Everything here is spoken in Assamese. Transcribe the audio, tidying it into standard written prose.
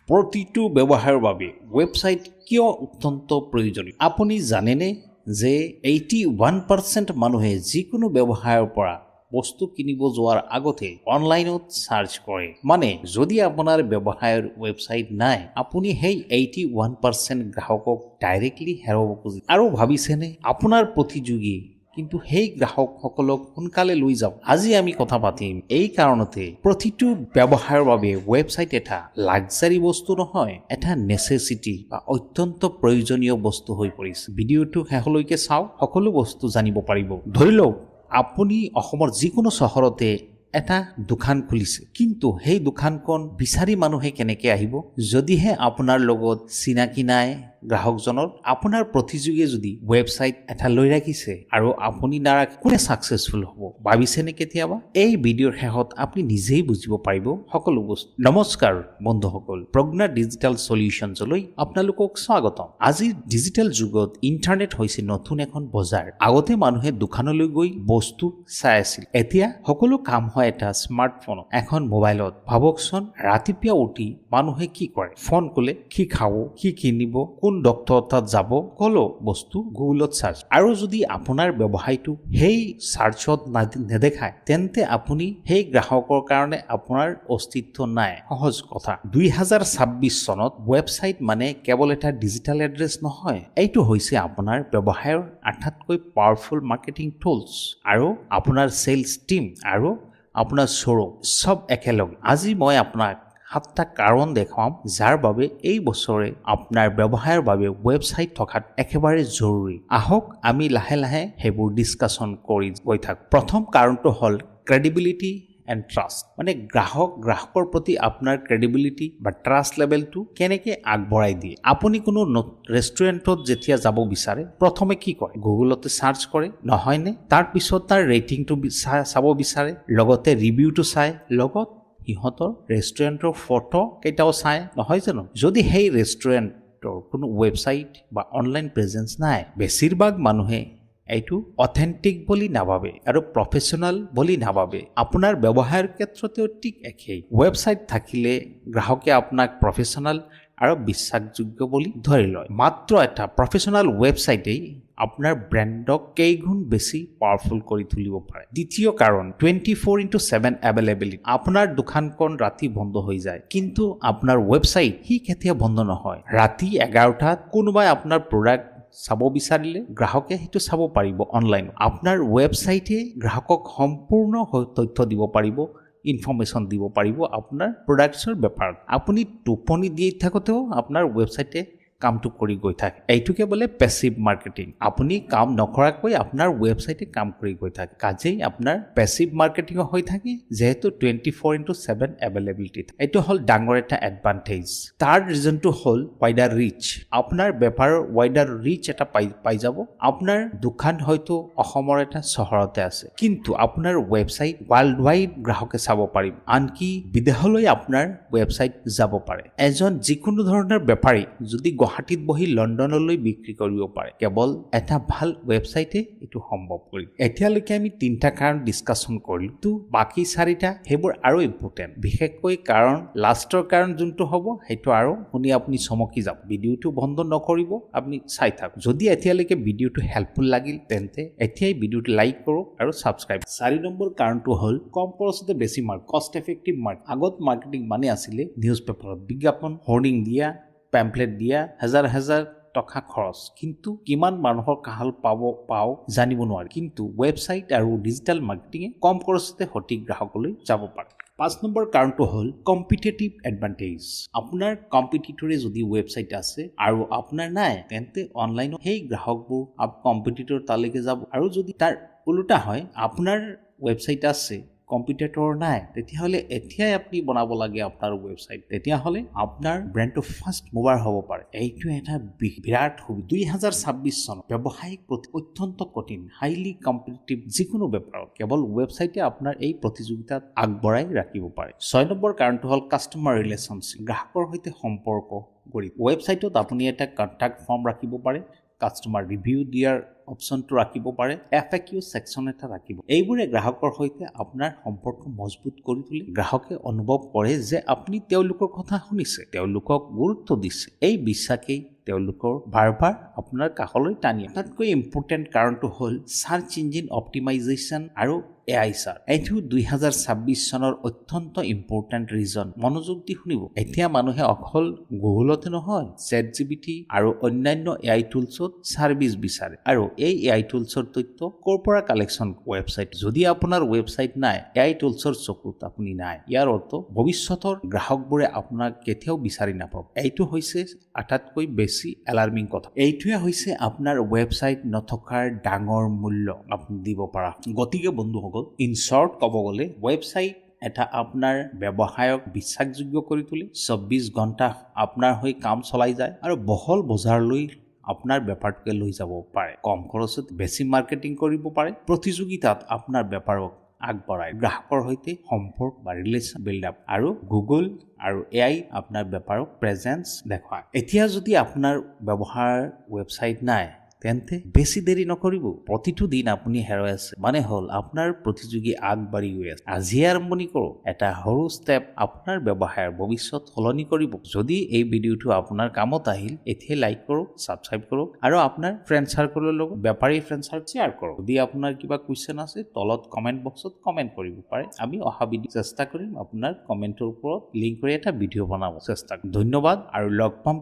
প্ৰতিটো ব্যৱসায়ৰ বাবে ৱেবছাইট কিয় অত্যন্ত প্ৰয়োজনীয় আপুনি জানেনে যে 81% মানুহে যিকোনো ব্যৱসায়ৰ পৰা বস্তু কিনিব যোৱাৰ আগতে অনলাইনত সাৰ্চ কৰে মানে যদি আপোনাৰ ব্যৱসায়ৰ ৱেবছাইট নাই আপুনি সেই 81% গ্ৰাহকক ডাইৰেক্টলি হেৰাব খুজি আৰু ভাবিছেনে আপোনাৰ প্ৰতিযোগী কিন্তু সেই গ্ৰাহকসকলক সোনকালে লৈ যাওক আজি আমি কথা পাতিম এই কাৰণতে প্ৰতিটো ব্যৱসায়ৰ বাবে ৱেবছাইট এটা লাক্সাৰি বস্তু নহয় এটা নেচেছিটি বা অত্যন্ত প্ৰয়োজনীয় বস্তু হৈ পৰিছে ভিডিঅ'টো শেষলৈকে চাওক সকলো বস্তু জানিব পাৰিব ধৰি লওক আপুনি অসমৰ যিকোনো চহৰতে এটা দোকান খুলিছে কিন্তু সেই দোকানখন বিচাৰি মানুহে কেনেকৈ আহিব যদিহে আপোনাৰ লগত চিনাকি নাই গ্ৰাহকজনৰ আপোনাৰ প্ৰতিযোগীয়ে যদি ৱেবছাইট এটা লৈ ৰাখিছে আৰু আপুনি দ্বাৰা কোনে সাকসেসফুল হ'ব ভাবিছেনে কেতিয়াবা এই ভিডিঅ'ৰ শেষত আপুনি নিজেই বুজিব পাৰিব সকলো বস্তু নমস্কাৰ বন্ধুসকল প্ৰজ্ঞা ডিজিটেল সলিউশনছলৈ আপোনালোকক স্বাগতম আজি ডিজিটেল যুগত ইন্টাৰনেট হৈছে নতুন এখন বজাৰ আগতে মানুহে দোকানলৈ গৈ বস্তু চাই আছিল এতিয়া সকলো কাম হয় এটা স্মাৰ্টফোন এখন মোবাইলত ভাবকচোন ৰাতিপুৱা উঠি মানুহে কি কৰে ফোন ক'লে কি খাব কি কিনিব কোন ডক্টৰ তাত যাব কলো বস্তু গুগলত সাৰ্চ আৰু যদি আপোনাৰ ব্যৱসায়টো সেই সাৰ্চত নেদেখায় তেন্তে আপুনি সেই গ্ৰাহকৰ কাৰণে আপোনাৰ অস্তিত্ব নাই সহজ কথা 2026 চনত ৱেবছাইট মানে কেৱল এটা ডিজিটেল এড্ৰেছ নহয় এইটো হৈছে আপোনাৰ ব্যৱসায়ৰ আটাইতকৈ পাৱাৰফুল মাৰ্কেটিং টুলছ আৰু আপোনাৰ সেলছ টিম আৰু আপোনাৰ শ্বৰুম সব একেলগে আজি মই আপোনাক 7টা কাৰণ দেখাম যাৰ বাবে এই বছৰে আপোনাৰ ব্যৱসায়ৰ বাবে ৱেবছাইট থকাত একেবাৰে জৰুৰী আহক আমি লাহে লাহে হেবোৰ ডিসকাশন কৰি গৈ থাক প্ৰথম কাৰণটো হল ক্ৰেডিবিলিটি এণ্ড ট্ৰাষ্ট মানে গ্ৰাহকৰ প্ৰতি আপোনাৰ ক্ৰেডিবিলিটি বা ট্ৰাষ্ট লেভেলটো কেনেকৈ আগবঢ়াই দিয়ে আপুনি কোনো ৰেষ্টুৰেণ্টত যেতিয়া যাব বিচাৰে প্ৰথমে কি কৰে গুগলতে সাৰ্চ কৰে নহয়নে তাৰ পিছত তাৰ ৰেটিংটো চাব বিচাৰে লগতে ৰিভিউটো চাই লগত ইহঁতৰ ৰেষ্টুৰেণ্টৰ ফটো কেইটাও চাই নহয় জানো যদি সেই ৰেষ্টুৰেণ্টৰ কোনো ৱেবছাইট বা অনলাইন প্ৰেজেন্স নাই বেছিভাগ মানুহে এইটো অথেন্টিক বুলি নাভাবে আৰু প্ৰফেশনাল বুলি নাভাবে আপোনাৰ ব্যৱসায়ৰ ক্ষেত্ৰতেও ঠিক একেই ৱেবছাইট থাকিলে গ্ৰাহকে আপোনাক প্ৰফেশনাল আৰু বিশ্বাসযোগ্য বুলি ধৰি লয় মাত্ৰ এটা প্ৰফেশনাল ৱেবছাইটেই আপোনাৰ ব্ৰেণ্ডক কেইগুণ বেছি পাৱাৰফুল কৰি তুলিব পাৰে দ্বিতীয় কাৰণ 24/7 এভেইলেবিলিটি আপোনাৰ দোকানখন ৰাতি বন্ধ হৈ যায় কিন্তু আপোনাৰ ৱেবছাইট হি কেতিয়া বন্ধ নহয় ৰাতি 11টাত কোনোবাই আপোনাৰ প্ৰডাক্ট চাব বিচাৰিলে গ্ৰাহকে হেতু চাব পাৰিব অনলাইন আপোনাৰ ৱেবছাইটে গ্ৰাহকক সম্পূৰ্ণ তথ্য দিব পাৰিব ইনফৰমেশন দিব পাৰিব আপোনাৰ প্ৰডাক্টছৰ ব্যাপাৰত আপুনি টোপনি দি থাকোতেও আপোনাৰ ৱেবছাইটে কামটো কৰি গৈ থাকে এইটোকে বলে প্যাসিভ মাৰ্কেটিং আপুনি কাম নকৰাকৈ আপোনাৰ ৱেবছাইটে কাম কৰি গৈ থাকে কাজেই আপোনাৰ প্যাসিভ মাৰ্কেটিং হৈ থাকে যেহেতু 24/7 এভেইলেবিলিটি এইটো হল ডাঙৰ এটা এডভান্টেজ তাৰ ৰিজনটো হল ওয়াইডাৰ ৰিচ আপোনাৰ বেপাৰৰ ওয়াইডাৰ ৰিচ এটা পাই যাব আপোনাৰ দোকান হয়তো অসমৰ এটা চহৰতে আছে কিন্তু আপোনাৰ ৱেবছাইট ওয়াৰ্ল্ড ওয়াইড গ্ৰাহকে চাব পাৰিব আনকি বিদেশলৈ আপোনাৰ ৱেবছাইট যাব পাৰে এজন যিকোনো ধৰণৰ বেপাৰী যদি গুৱাহাটীত বহি লণ্ডনলৈ বিক্ৰী কৰিব পাৰে কেৱল এটা ভাল ৱেবছাইটে এটো সম্ভৱ কৰি এতিয়ালৈকে আমি তিনটা কাৰণ ডিসকাশন কৰিলো তো বাকি চাৰিটা হেবোৰ আৰু ইম্পৰ্টেন্ট বিশেষকৈ কাৰণ লাষ্টৰ কাৰণ যোনটো হ'ব হেটো আৰু শুনি আপুনি চমকি যাব ভিডিওটো বন্ধ নকৰিব আপুনি চাই থাকক যদি এতিয়ালৈকে ভিডিওটো হেল্পফুল লাগিল তেন্তে এতিয়াই ভিডিওটো লাইক কৰক আৰু সাবস্ক্ৰাইব 4 নম্বৰ কাৰণটো হ'ল কম খৰচতে বেছি কষ্ট এফেক্টিভ আগত মাৰ্কেটিং মানে আছিল নিউজ পেপাৰত বিজ্ঞাপন হোৰ্ডিং দিয়া প্যাম্পলেট দিয়া হাজাৰ টকা খৰচ কিন্তু কিমান মানুহৰ কাহল পাও জানিব নোৱাৰি কিন্তু ৱেবছাইট আৰু ডিজিটেল মাৰ্কেটিংয়ে কম খৰচতে সঠিক গ্ৰাহকলৈ যাব পাৰে 5 নম্বৰ কাৰণটো হল কম্পিটিটিভ এডভান্টেজ আপোনাৰ কম্পিটিটৰে যদি ৱেবছাইট আছে আৰু আপোনাৰ নাই তেন্তে অনলাইনত সেই গ্ৰাহকবোৰ কম্পিটিটৰ তালৈকে যাব আৰু যদি তাৰ উল্টা হয় আপোনাৰ ৱেবছাইট আছে কম্পিটিটৰ নাই তেতিয়াহলে এতিয়াই আপুনি বনাব লাগে আপোনাৰ ৱেবছাইট তেতিয়াহলে আপোনাৰ ব্ৰ্যান্ডটো ফাৰ্স্ট মুভাৰ হ'ব পাৰে এইটো এটা বিৰাট সুবিধা 2026 চন ব্যৱসায়িক অত্যন্ত কঠিন হাইলি কম্পিটিটিভ যিকোনো বেপাৰত কেৱল ৱেবছাইটে আপোনাৰ এই প্ৰতিযোগিতাত আগবঢ়াই ৰাখিব পাৰে 6 নম্বৰ কাৰণটো হল কাস্টমাৰ ৰিলেশনশিপ গ্ৰাহকৰ সৈতে সম্পৰ্ক গঢ়ি ৱেবছাইটত আপুনি এটা কন্টাক্ট ফৰ্ম ৰাখিব পাৰে কাষ্টমাৰ ৰিভিউ দিয়াৰ অপশ্যনটো ৰাখিব পাৰে, FAQ ছেকশ্যন এটা ৰাখিব। এইবোৰে গ্ৰাহকৰ সৈতে আপোনাৰ সম্পৰ্ক মজবুত কৰি তুলি গ্ৰাহকে অনুভৱ কৰে যে আপুনি তেওঁলোকৰ কথা শুনিছে, তেওঁলোকক গুৰুত্ব দিছে। এই বিশ্বাসেই তেওঁলোকৰ বাৰ আপোনাৰ কাষলৈ টানি আনে। তাতকৈ ইম্পৰ্টেণ্ট কাৰণটো হ'ল চাৰ্চ ইঞ্জিন অপ্টিমাইজেশ্যন আৰু AI ছাৰ। এইটো 2026 চনৰ অত্যন্ত ইম্পৰ্টেণ্ট ৰিজন। মনোযোগ দি শুনিব। এতিয়া মানুহে অকল গুগলতে নহয়, ChatGPT আৰু অন্যান্য AI টুলছত ছাৰ্ভিচ বিচাৰে। আৰু এই AI টুলছৰ তথ্য ক'ৰ পৰা কালেকশ্যন? ৱেবছাইট। যদি আপোনাৰ ৱেবছাইট নাই, AI টুলছৰ চকুত আপুনি নাই। ইয়াৰ অৰ্থ ভৱিষ্যতৰ গ্ৰাহকবোৰে আপোনাক কেতিয়াও বিচাৰি নাপাব। এইটো হৈছে আটাইতকৈ বেছি এলাৰ্মিং কথা। এইটোৱে হৈছে আপোনাৰ ৱেবছাইট নথকাৰ ডাঙৰ মূল্য আপুনি দিব পৰা। গতিকে বন্ধুসকল, ইন শ্বৰ্ট ক'ব গ'লে, ৱেবছাইট এটা আপোনাৰ ব্যৱসায়ক বিশ্বাসযোগ্য কৰি তোলে, 24 ঘণ্টা আপোনাৰ হৈ কাম চলাই যায় আৰু বহল বজাৰলৈ আপোনাৰ বেপাৰটোকে লৈ যাব পাৰে। কম খৰচত বেছি মাৰ্কেটিং কৰিব পাৰে, প্ৰতিযোগিতাত আপোনাৰ বেপাৰক আগবঢ়ায়, গ্ৰাহকৰ সৈতে সম্পৰ্ক বা ৰিলেশ্যন বিল্ড আপ, আৰু গুগল আৰু AI আপোনাৰ বেপাৰক প্ৰেজেন্স দেখুৱায়। এতিয়া যদি আপোনাৰ ব্যৱহাৰ ৱেবছাইট নাই, তেন্তে বেছি দেৰি নকৰিব। প্ৰতিটো দিন আপুনি হেৰাই আছে মানে হ'ল আপোনাৰ প্ৰতিযোগী আগবাঢ়ি গৈ আছে। আজিয়ে আৰম্ভণি কৰক। এটা সৰু ষ্টেপ আপোনাৰ ব্যৱসায়ৰ ভৱিষ্যত সলনি কৰিব। যদি এই ভিডিঅ'টো আপোনাৰ কামত আহিল, এতিয়া লাইক কৰক, ছাবস্ক্ৰাইব কৰক আৰু আপোনাৰ ফ্ৰেণ্ড চাৰ্কলৰ লগত বেপাৰী ফ্ৰেণ্ড চাৰ্কল শ্বেয়াৰ কৰক। যদি আপোনাৰ কিবা কুৱেশ্যন আছে, তলত কমেণ্ট বক্সত কমেণ্ট কৰিব পাৰে। আমি অহা ভিডিঅ' চেষ্টা কৰিম আপোনাৰ কমেণ্টৰ ওপৰত লিংক কৰি এটা ভিডিঅ' বনাব চেষ্টা কৰিম। ধন্যবাদ আৰু লগ পাম